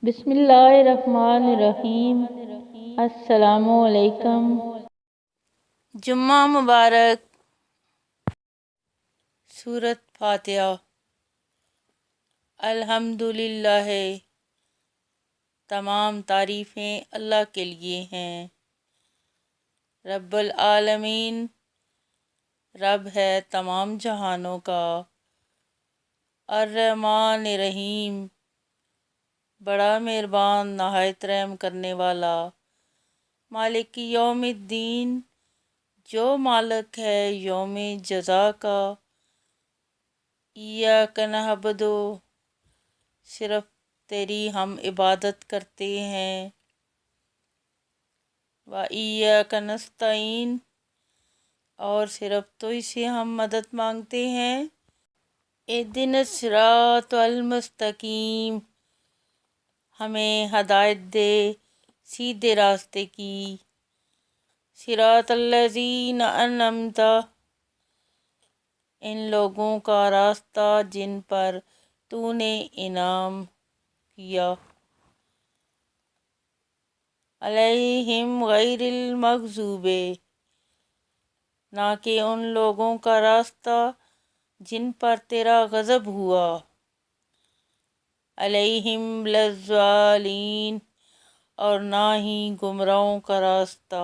بسم اللہ الرحمن الرحیم۔ السلام علیکم۔ جمعہ مبارک۔ سورۃ فاتحہ۔ الحمدللہ، تمام تعریفیں اللہ کے لیے ہیں۔ رب العالمین، رب ہے تمام جہانوں کا۔ الرحمن الرحیم، بڑا مہربان نہایت رحم کرنے والا۔ مالک یوم الدین، جو مالک ہے یوم جزا کا۔ ایاک نعبد، صرف تیری ہم عبادت کرتے ہیں۔ و ایاک نستعین، اور صرف تو سے ہم مدد مانگتے ہیں۔ اہدنا الصراط المستقیم، ہمیں ہدایت دے سیدھے راستے کی۔ صراط الذین انعمت، ان لوگوں کا راستہ جن پر تو نے انعام کیا۔ علیہم غیر المغضوب، نہ کہ ان لوگوں کا راستہ جن پر تیرا غضب ہوا۔ علیہم ولا الضالین، اور نہ ہی گمراہوں کا راستہ۔